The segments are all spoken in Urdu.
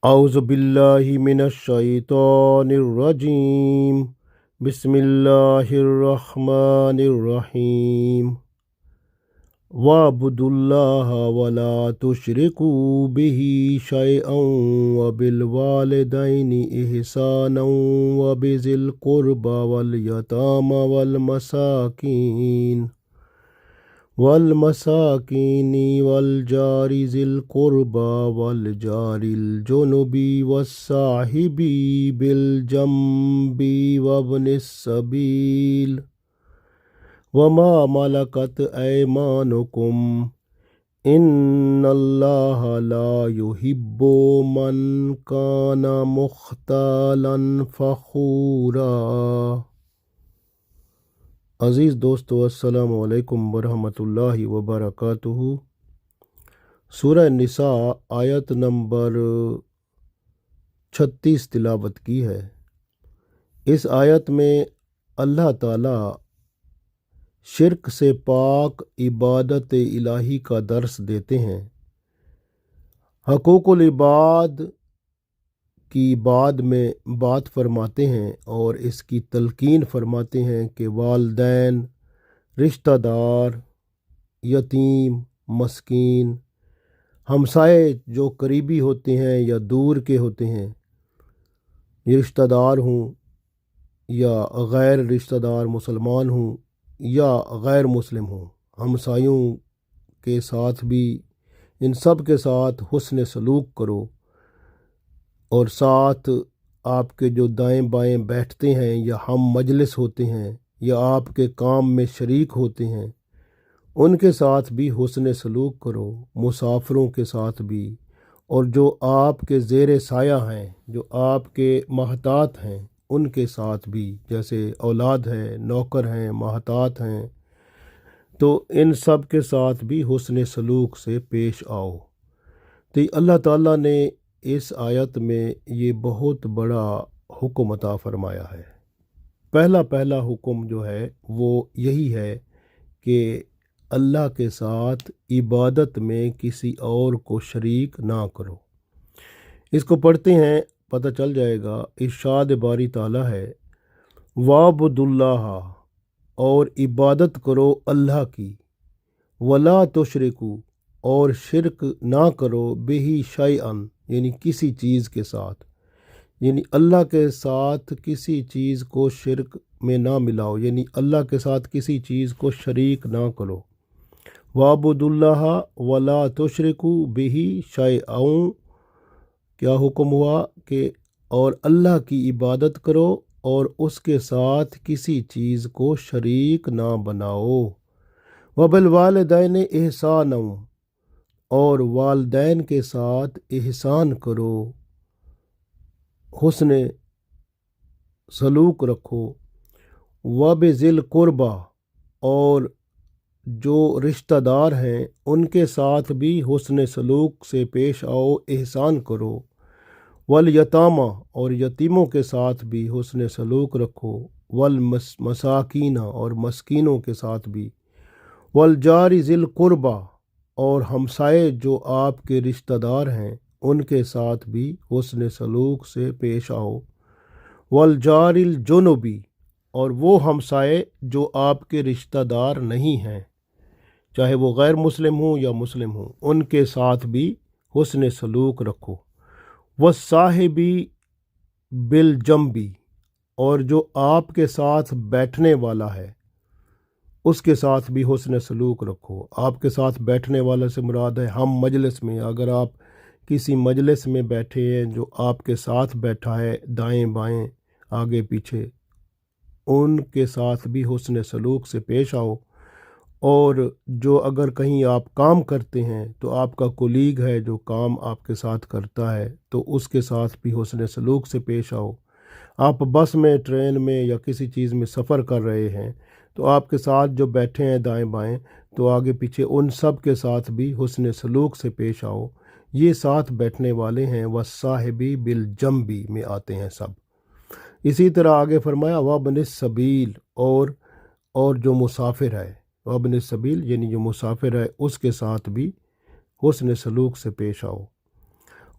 اعوذ باللہ من الشیطان الرجیم بسم اللہ الرحمن الرحیم وَاعْبُدُوا اللَّهَ وَلَا تُشْرِكُوا بِهِ شَيْئًا وَبِالْوَالِدَيْنِ إِحْسَانًا وَبِذِي الْقُرْبَى وَالْيَتَامَى والمساكين والجار ذي القربى والجار الجنب والصاحب بالجنب وابن السبيل وما ملكت أيمانكم إن الله لا يحب من كان مختالا فخورا۔ عزیز دوستو، السلام علیکم ورحمۃ اللہ وبرکاتہ۔ سورہ نساء آیت نمبر 36 تلاوت کی ہے۔ اس آیت میں اللہ تعالیٰ شرک سے پاک عبادت الہی کا درس دیتے ہیں۔ حقوق العباد کی بعد میں بات فرماتے ہیں اور اس کی تلقین فرماتے ہیں کہ والدین، رشتہ دار، یتیم، مسکین، ہمسائے جو قریبی ہوتے ہیں یا دور کے ہوتے ہیں، یہ رشتہ دار ہوں یا غیر رشتہ دار، مسلمان ہوں یا غیر مسلم ہوں، ہمسایوں کے ساتھ بھی ان سب کے ساتھ حسن سلوک کرو، اور ساتھ آپ کے جو دائیں بائیں بیٹھتے ہیں یا ہم مجلس ہوتے ہیں یا آپ کے کام میں شریک ہوتے ہیں، ان کے ساتھ بھی حسن سلوک کرو، مسافروں کے ساتھ بھی، اور جو آپ کے زیر سایہ ہیں، جو آپ کے محتاط ہیں، ان کے ساتھ بھی، جیسے اولاد ہے، نوکر ہیں، محتاط ہیں، تو ان سب کے ساتھ بھی حسن سلوک سے پیش آؤ۔ تو اللہ تعالیٰ نے اس آیت میں یہ بہت بڑا حکم عطا فرمایا ہے۔ پہلا حکم جو ہے وہ یہی ہے کہ اللہ کے ساتھ عبادت میں کسی اور کو شریک نہ کرو۔ اس کو پڑھتے ہیں پتہ چل جائے گا۔ ارشاد باری تعالیٰ ہے، وَاعْبُدُوا اللَّهَ، اور عبادت کرو اللہ کی، وَلَا تُشْرِكُوا، اور شرک نہ کرو، بِهِ شَيْئًا، یعنی کسی چیز کے ساتھ، یعنی اللہ کے ساتھ کسی چیز کو شرک میں نہ ملاؤ، یعنی اللہ کے ساتھ کسی چیز کو شریک نہ کرو۔ وَاعْبُدُوا اللَّهَ وَلَا تُشْرِكُوا بِهِ شَيْئًا، کیا حکم ہوا کہ اور اللہ کی عبادت کرو اور اس کے ساتھ کسی چیز کو شریک نہ بناؤ۔ وَبِالْوَالِدَيْنِ إِحْسَانًا، اور والدین کے ساتھ احسان کرو، حسن سلوک رکھو۔ وَبِذِي الْقُرْبَى، اور جو رشتہ دار ہیں ان کے ساتھ بھی حسن سلوک سے پیش آؤ، احسان کرو۔ وَالْيَتَامَى، اور یتیموں کے ساتھ بھی حسن سلوک رکھو۔ وَالْمَسَاكِينَ، اور مسکینوں کے ساتھ بھی۔ وَالْجَارِ ذِي الْقُرْبَى، اور ہمسائے جو آپ کے رشتہ دار ہیں ان کے ساتھ بھی حسن سلوک سے پیش آؤ۔ والجار الجنبی، اور وہ ہمسائے جو آپ کے رشتہ دار نہیں ہیں، چاہے وہ غیر مسلم ہوں یا مسلم ہوں، ان کے ساتھ بھی حسن سلوک رکھو۔ والصاحبی بالجنبی، اور جو آپ کے ساتھ بیٹھنے والا ہے اس کے ساتھ بھی حسن سلوک رکھو۔ آپ کے ساتھ بیٹھنے والا سے مراد ہے ہم مجلس میں، اگر آپ کسی مجلس میں بیٹھے ہیں، جو آپ کے ساتھ بیٹھا ہے دائیں بائیں آگے پیچھے، ان کے ساتھ بھی حسن سلوک سے پیش آؤ۔ اور جو اگر کہیں آپ کام کرتے ہیں تو آپ کا کولیگ ہے جو کام آپ کے ساتھ کرتا ہے، تو اس کے ساتھ بھی حسن سلوک سے پیش آؤ۔ آپ بس میں، ٹرین میں یا کسی چیز میں سفر کر رہے ہیں تو آپ کے ساتھ جو بیٹھے ہیں دائیں بائیں تو آگے پیچھے، ان سب کے ساتھ بھی حسن سلوک سے پیش آؤ۔ یہ ساتھ بیٹھنے والے ہیں، والصاحبی بالجنبی میں آتے ہیں سب۔ اسی طرح آگے فرمایا وابن السبیل، اور جو مسافر ہے، وابن السبیل یعنی جو مسافر ہے اس کے ساتھ بھی حسن سلوک سے پیش آؤ۔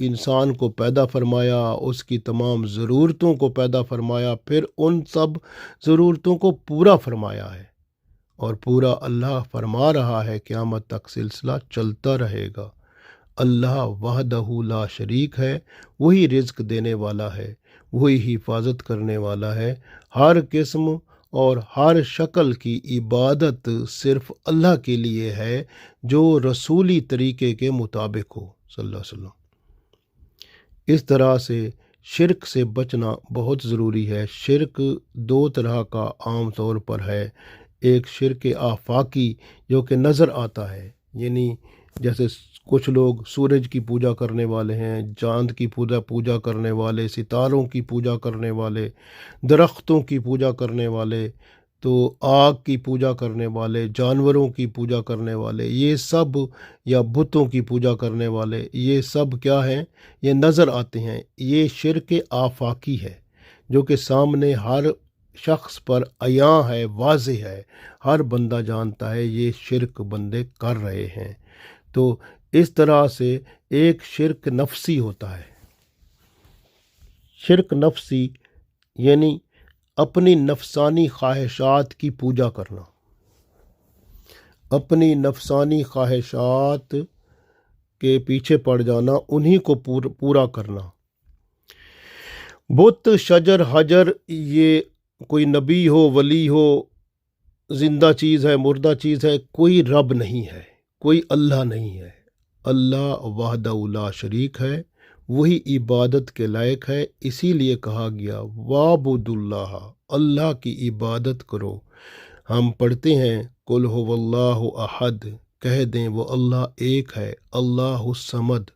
انسان کو پیدا فرمایا، اس کی تمام ضرورتوں کو پیدا فرمایا، پھر ان سب ضرورتوں کو پورا فرمایا ہے، اور پورا اللہ فرما رہا ہے، قیامت تک سلسلہ چلتا رہے گا۔ اللہ وحدہ لا شریک ہے، وہی رزق دینے والا ہے، وہی حفاظت کرنے والا ہے۔ ہر قسم اور ہر شکل کی عبادت صرف اللہ کے لیے ہے، جو رسولی طریقے کے مطابق ہو صلی اللہ علیہ وسلم۔ اس طرح سے شرک سے بچنا بہت ضروری ہے۔ شرک دو طرح کا عام طور پر ہے۔ ایک شرک آفاقی جو کہ نظر آتا ہے، یعنی جیسے کچھ لوگ سورج کی پوجا کرنے والے ہیں، چاند کی پوجا کرنے والے، ستاروں کی پوجا کرنے والے، درختوں کی پوجا کرنے والے، تو آگ کی پوجا کرنے والے، جانوروں کی پوجا کرنے والے، یہ سب، یا بتوں کی پوجا کرنے والے، یہ سب کیا ہیں؟ یہ نظر آتے ہیں۔ یہ شرک آفاقی ہے جو کہ سامنے ہر شخص پر عیاں ہے، واضح ہے، ہر بندہ جانتا ہے یہ شرک بندے کر رہے ہیں۔ تو اس طرح سے ایک شرک نفسی ہوتا ہے۔ شرک نفسی یعنی اپنی نفسانی خواہشات کی پوجا کرنا، اپنی نفسانی خواہشات کے پیچھے پڑ جانا، انہی کو پورا کرنا۔ بت، شجر، حجر، یہ کوئی نبی ہو، ولی ہو، زندہ چیز ہے، مردہ چیز ہے، کوئی رب نہیں ہے، کوئی اللہ نہیں ہے۔ اللہ وحدہ لا شریک ہے، وہی عبادت کے لائق ہے۔ اسی لیے کہا گیا وَاعْبُدُوا اللَّهَ، اللہ کی عبادت کرو۔ ہم پڑھتے ہیں قُلْ هُوَ اللَّهُ أَحَدٌ، کہہ دیں وہ اللہ ایک ہے، اللہ الصمد،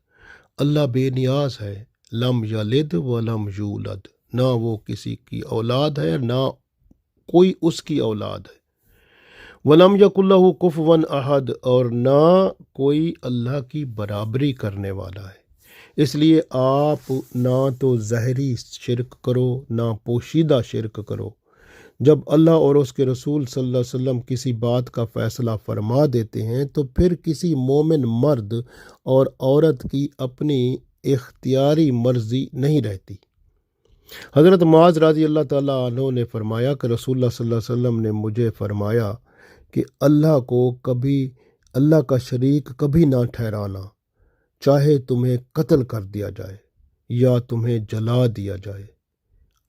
اللہ بے نیاز ہے، لم یلد ولم یولد، نہ وہ کسی کی اولاد ہے، نہ کوئی اس کی اولاد ہے، ولم یکن لہ کفوا احد، اور نہ کوئی اللہ کی برابری کرنے والا ہے۔ اس لیے آپ نہ تو ظاہری شرک کرو، نہ پوشیدہ شرک کرو۔ جب اللہ اور اس کے رسول صلی اللہ علیہ وسلم کسی بات کا فیصلہ فرما دیتے ہیں تو پھر کسی مومن مرد اور عورت کی اپنی اختیاری مرضی نہیں رہتی۔ حضرت معاذ رضی اللہ تعالیٰ عنہ نے فرمایا کہ رسول اللہ صلی اللہ علیہ وسلم نے مجھے فرمایا کہ اللہ کو کبھی، اللہ کا شریک کبھی نہ ٹھہرانا، چاہے تمہیں قتل کر دیا جائے یا تمہیں جلا دیا جائے۔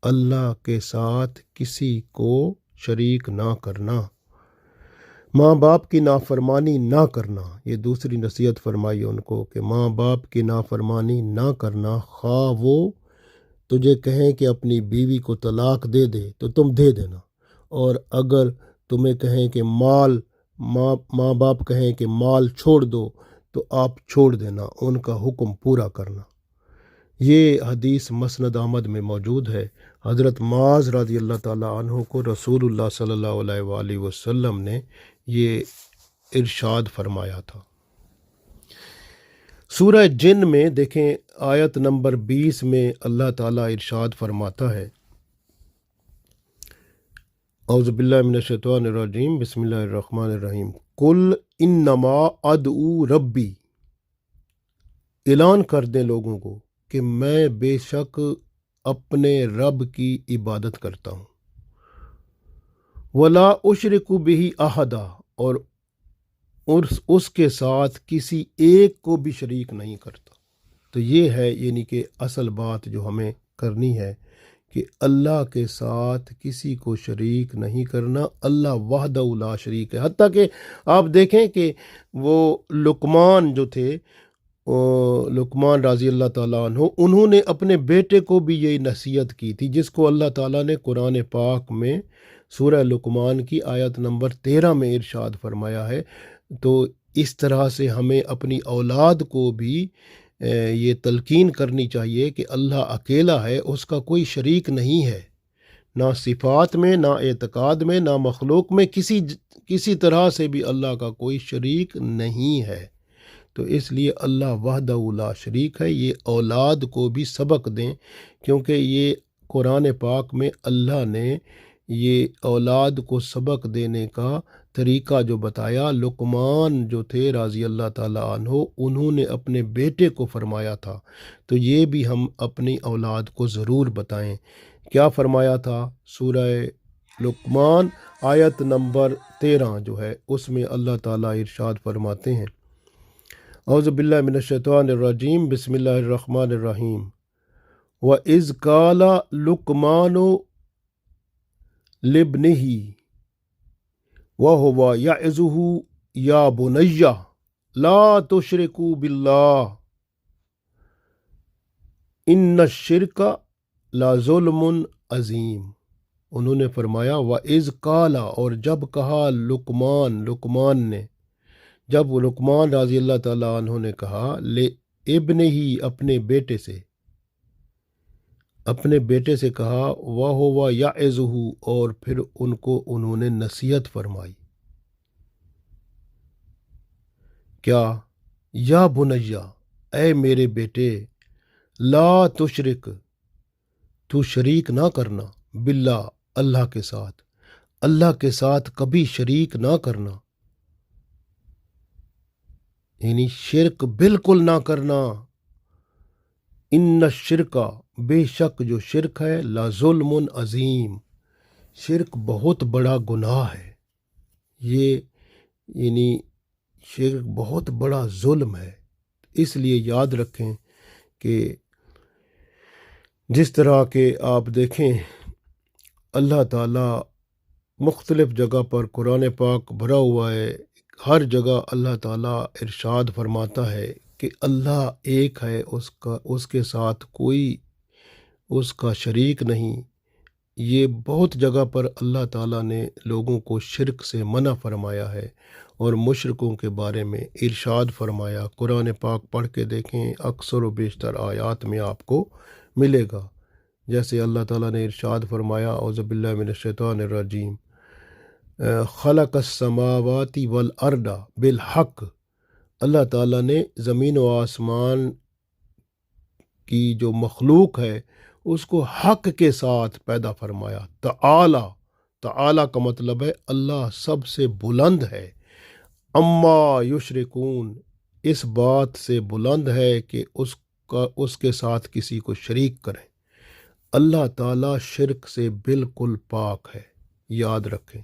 اللہ کے ساتھ کسی کو شریک نہ کرنا، ماں باپ کی نافرمانی نہ کرنا۔ یہ دوسری نصیحت فرمائی ان کو کہ ماں باپ کی نافرمانی نہ کرنا، خواہ وہ تجھے کہیں کہ اپنی بیوی کو طلاق دے دے تو تم دے دینا، اور اگر تمہیں کہیں کہ ماں باپ کہیں کہ مال چھوڑ دو تو آپ چھوڑ دینا، ان کا حکم پورا کرنا۔ یہ حدیث مسند احمد میں موجود ہے۔ حضرت معاذ رضی اللہ تعالیٰ عنہ کو رسول اللہ صلی اللہ علیہ وآلہ وسلم نے یہ ارشاد فرمایا تھا۔ سورہ جن میں دیکھیں آیت نمبر 20 میں اللہ تعالیٰ ارشاد فرماتا ہے، اعوذ باللہ من الشیطان الرجیم، بسم اللہ الرحمن الرحیم، قل انما ادعو ربی، اعلان کر دیں لوگوں کو کہ میں بے شک اپنے رب کی عبادت کرتا ہوں، ولا اشرک بہ احدا، اور اس کے ساتھ کسی ایک کو بھی شریک نہیں کرتا۔ تو یہ ہے یعنی کہ اصل بات جو ہمیں کرنی ہے کہ اللہ کے ساتھ کسی کو شریک نہیں کرنا۔ اللہ وحدہ لا شریک ہے۔ حتیٰ کہ آپ دیکھیں کہ وہ لقمان جو تھے، لقمان رضی اللہ تعالیٰ عنہ، انہوں نے اپنے بیٹے کو بھی یہی نصیحت کی تھی، جس کو اللہ تعالیٰ نے قرآن پاک میں سورہ لقمان کی آیت نمبر 13 میں ارشاد فرمایا ہے۔ تو اس طرح سے ہمیں اپنی اولاد کو بھی یہ تلقین کرنی چاہیے کہ اللہ اکیلا ہے، اس کا کوئی شریک نہیں ہے، نہ صفات میں، نہ اعتقاد میں، نہ مخلوق میں، کسی طرح سے بھی اللہ کا کوئی شریک نہیں ہے۔ تو اس لیے اللہ وحدہ لا شریک ہے۔ یہ اولاد کو بھی سبق دیں، کیونکہ یہ قرآن پاک میں اللہ نے یہ اولاد کو سبق دینے کا طریقہ جو بتایا، لقمان جو تھے رضی اللہ تعالیٰ عنہ، انہوں نے اپنے بیٹے کو فرمایا تھا، تو یہ بھی ہم اپنی اولاد کو ضرور بتائیں۔ کیا فرمایا تھا؟ سورہ لقمان آیت نمبر 13 جو ہے، اس میں اللہ تعالیٰ ارشاد فرماتے ہیں، اعوذ باللہ من الشیطان الرجیم، بسم اللہ الرحمن الرحیم، وَإِذْ قَالَ لُقْمَانُ لِابْنِهِ وَهُوَ يَعِظُهُ يَا بُنَيَّ لَا تُشْرِكُ بِاللَّهِ إِنَّ الشِّرْكَ لَظُلْمٌ عَظِيمٌ۔ انہوں نے فرمایا وَإِذْ قَالَ، اور جب کہا لقمان نے، جب لقمان رضی اللہ تعالیٰ عنہ نے کہا لِابْنِهِ، اپنے بیٹے سے کہا، وَهُوَ يَعِظُهُ، اور پھر انہوں نے نصیحت فرمائی، کیا؟ یا بنیا، اے میرے بیٹے، لا تشرک، تو شریک نہ کرنا، باللہ، اللہ کے ساتھ کبھی شریک نہ کرنا، یعنی شرک بالکل نہ کرنا۔ ان الشرک، بے شک جو شرک ہے، لظلم عظیم، شرک بہت بڑا گناہ ہے، یہ یعنی شرک بہت بڑا ظلم ہے۔ اس لیے یاد رکھیں کہ جس طرح کہ آپ دیکھیں اللہ تعالیٰ مختلف جگہ پر قرآن پاک بھرا ہوا ہے، ہر جگہ اللہ تعالیٰ ارشاد فرماتا ہے کہ اللہ ایک ہے، اس کے ساتھ کوئی اس کا شریک نہیں۔ یہ بہت جگہ پر اللہ تعالیٰ نے لوگوں کو شرک سے منع فرمایا ہے اور مشرکوں کے بارے میں ارشاد فرمایا۔ قرآن پاک پڑھ کے دیکھیں، اکثر و بیشتر آیات میں آپ کو ملے گا، جیسے اللہ تعالیٰ نے ارشاد فرمایا، اعوذ باللہ من الشیطان الرجیم، خلق السماوات والارض بالحق، اللہ تعالیٰ نے زمین و آسمان کی جو مخلوق ہے اس کو حق کے ساتھ پیدا فرمایا۔ تعالی کا مطلب ہے اللہ سب سے بلند ہے، اما یشرکون، اس بات سے بلند ہے کہ اس کے ساتھ کسی کو شریک کریں۔ اللہ تعالیٰ شرک سے بالکل پاک ہے، یاد رکھیں۔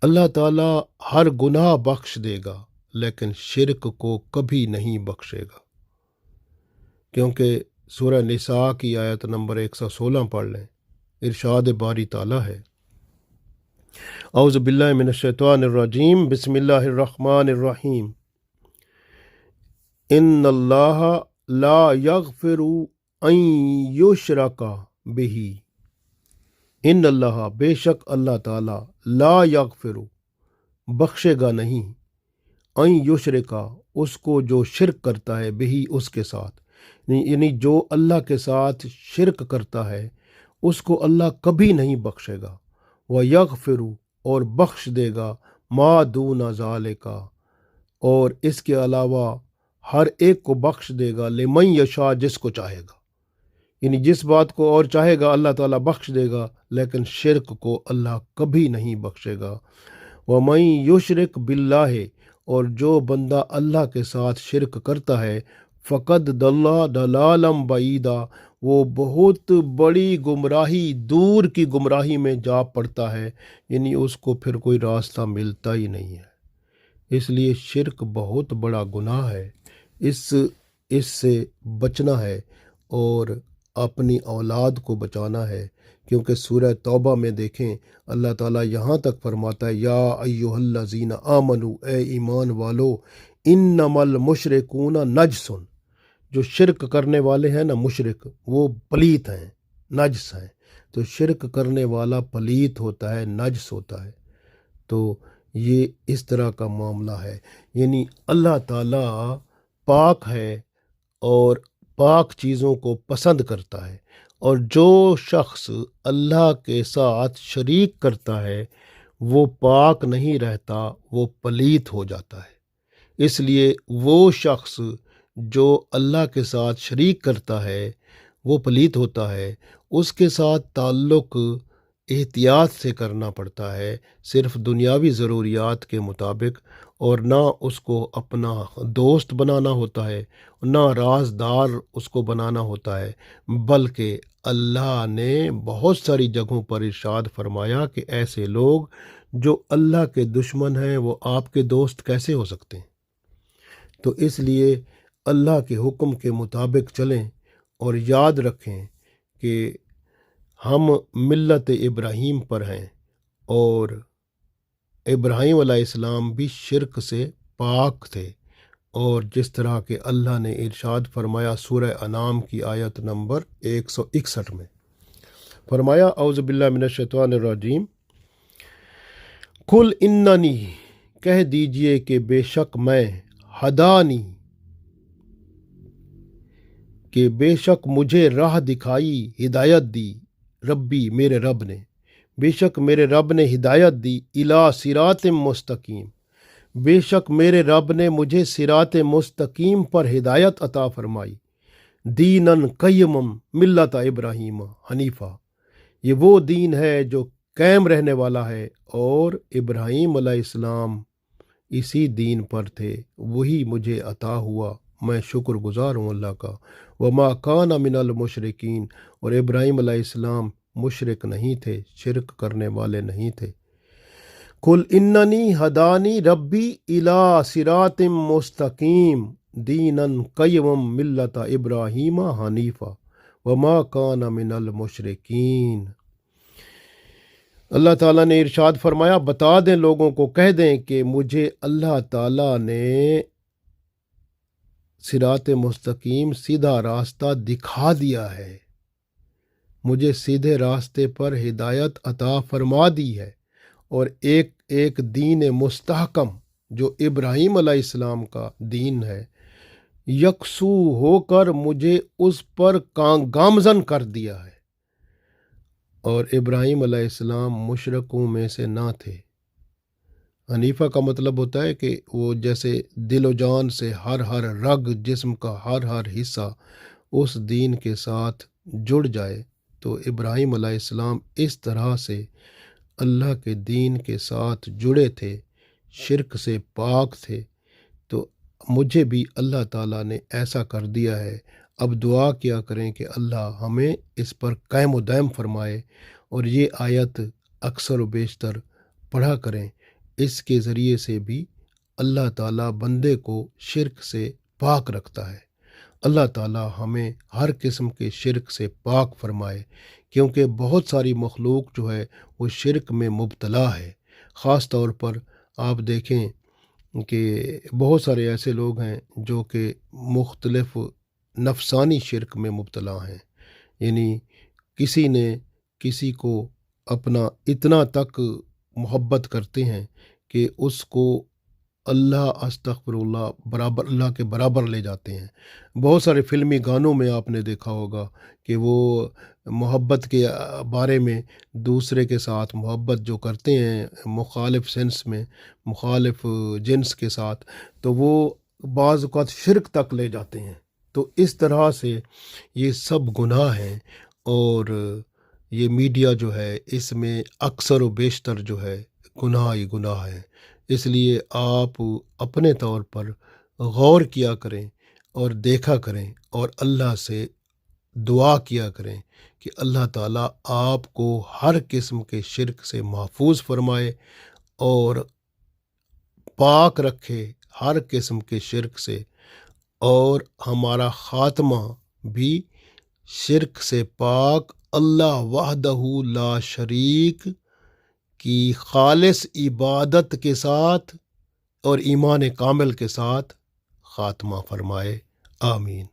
اللہ تعالیٰ ہر گناہ بخش دے گا لیکن شرک کو کبھی نہیں بخشے گا، کیونکہ سورہ نساء کی آیت نمبر 116 پڑھ لیں، ارشاد باری تعالیٰ ہے، اعوذ باللہ من الشیطان الرجیم، بسم اللہ الرحمن الرحیم، ان اللہ لا یغفر ان یشرک بہ، ان اللہ، بے شک اللہ تعالیٰ، لا یغفر، بخشے گا نہیں، ان یشرکا، اس کو جو شرک کرتا ہے، بہی، اس کے ساتھ، یعنی جو اللہ کے ساتھ شرک کرتا ہے اس کو اللہ کبھی نہیں بخشے گا، وَيَغْفِرُ، اور بخش دے گا، مَا دُونَ ذَلِكَ، اور اس کے علاوہ ہر ایک کو بخش دے گا، لِمَن یشاء، جس کو چاہے گا، یعنی جس بات کو اور چاہے گا اللہ تعالیٰ بخش دے گا، لیکن شرک کو اللہ کبھی نہیں بخشے گا۔ وَمَن یُشْرِک بِاللَّهِ، اور جو بندہ اللہ کے ساتھ شرک کرتا ہے، فقد ضل ضلالا بعیدا، وہ بہت بڑی گمراہی، دور کی گمراہی میں جا پڑتا ہے، یعنی اس کو پھر کوئی راستہ ملتا ہی نہیں ہے۔ اس لیے شرک بہت بڑا گناہ ہے، اس سے بچنا ہے اور اپنی اولاد کو بچانا ہے، کیونکہ سورہ توبہ میں دیکھیں اللہ تعالیٰ یہاں تک فرماتا ہے، یا ایھا الذین آمنوا، اے ایمان والو، انما المشرکون نجس، جو شرک کرنے والے ہیں نا مشرک، وہ پلیت ہیں، نجس ہیں، تو شرک کرنے والا پلیت ہوتا ہے، نجس ہوتا ہے، تو یہ اس طرح کا معاملہ ہے، یعنی اللہ تعالیٰ پاک ہے اور پاک چیزوں کو پسند کرتا ہے، اور جو شخص اللہ کے ساتھ شریک کرتا ہے وہ پاک نہیں رہتا، وہ پلیت ہو جاتا ہے۔ اس لیے وہ شخص جو اللہ کے ساتھ شریک کرتا ہے وہ پلیت ہوتا ہے، اس کے ساتھ تعلق احتیاط سے کرنا پڑتا ہے، صرف دنیاوی ضروریات کے مطابق، اور نہ اس کو اپنا دوست بنانا ہوتا ہے، نہ رازدار اس کو بنانا ہوتا ہے، بلکہ اللہ نے بہت ساری جگہوں پر ارشاد فرمایا کہ ایسے لوگ جو اللہ کے دشمن ہیں وہ آپ کے دوست کیسے ہو سکتے ہیں؟ تو اس لیے اللہ کے حکم کے مطابق چلیں، اور یاد رکھیں کہ ہم ملت ابراہیم پر ہیں، اور ابراہیم علیہ السلام بھی شرک سے پاک تھے، اور جس طرح کہ اللہ نے ارشاد فرمایا سورہ انعام کی آیت نمبر 161 میں، فرمایا اعوذ باللہ من الشیطان الرجیم، قل اننی، کہہ دیجئے کہ بے شک میں، ہدانی، کہ بے شک مجھے راہ دکھائی، ہدایت دی، ربی، میرے رب نے، بے شک میرے رب نے ہدایت دی، الی صراط مستقیم، بے شک میرے رب نے مجھے صراط مستقیم پر ہدایت عطا فرمائی، دینن قیمم، ملت ابراہیم حنیفہ، یہ وہ دین ہے جو قائم رہنے والا ہے، اور ابراہیم علیہ السلام اسی دین پر تھے، وہی مجھے عطا ہوا، میں شکر گزار ہوں اللہ کا، وما کان من المشرکین، اور ابراہیم علیہ السلام مشرک نہیں تھے، شرک کرنے والے نہیں تھے۔ قل اننی ہدانی ربی الی صراط مستقیم دینن قیمم ملت ابراہیم حنیفہ وما کان من المشرکین۔ اللہ تعالیٰ نے ارشاد فرمایا، بتا دیں لوگوں کو، کہہ دیں کہ مجھے اللہ تعالیٰ نے صراط مستقیم، سیدھا راستہ دکھا دیا ہے، مجھے سیدھے راستے پر ہدایت عطا فرما دی ہے، اور ایک ایک دین مستحکم جو ابراہیم علیہ السلام کا دین ہے، یکسو ہو کر مجھے اس پر گامزن کر دیا ہے، اور ابراہیم علیہ السلام مشرکوں میں سے نہ تھے۔ حنیفہ کا مطلب ہوتا ہے کہ وہ جیسے دل و جان سے ہر رگ جسم کا ہر حصہ اس دین کے ساتھ جڑ جائے، تو ابراہیم علیہ السلام اس طرح سے اللہ کے دین کے ساتھ جڑے تھے، شرک سے پاک تھے، تو مجھے بھی اللہ تعالیٰ نے ایسا کر دیا ہے۔ اب دعا کیا کریں کہ اللہ ہمیں اس پر قائم و دائم فرمائے، اور یہ آیت اکثر و بیشتر پڑھا کریں، اس کے ذریعے سے بھی اللہ تعالیٰ بندے کو شرک سے پاک رکھتا ہے۔ اللہ تعالیٰ ہمیں ہر قسم کے شرک سے پاک فرمائے، کیونکہ بہت ساری مخلوق جو ہے وہ شرک میں مبتلا ہے۔ خاص طور پر آپ دیکھیں کہ بہت سارے ایسے لوگ ہیں جو کہ مختلف نفسانی شرک میں مبتلا ہیں، یعنی کسی نے کسی کو اپنا اتنا تک محبت کرتے ہیں کہ اس کو اللہ استغفر اللہ برابر، اللہ کے برابر لے جاتے ہیں۔ بہت سارے فلمی گانوں میں آپ نے دیکھا ہوگا کہ وہ محبت کے بارے میں دوسرے کے ساتھ محبت جو کرتے ہیں مخالف سینس میں، مخالف جنس کے ساتھ، تو وہ بعض اوقات شرک تک لے جاتے ہیں۔ تو اس طرح سے یہ سب گناہ ہیں، اور یہ میڈیا جو ہے اس میں اکثر و بیشتر جو ہے گناہ ہی گناہ ہے۔ اس لیے آپ اپنے طور پر غور کیا کریں اور دیکھا کریں، اور اللہ سے دعا کیا کریں کہ اللہ تعالیٰ آپ کو ہر قسم کے شرک سے محفوظ فرمائے، اور پاک رکھے ہر قسم کے شرک سے، اور ہمارا خاتمہ بھی شرک سے پاک، اللہ وحدہ لا شریک کی خالص عبادت کے ساتھ اور ایمان کامل کے ساتھ خاتمہ فرمائے، آمین۔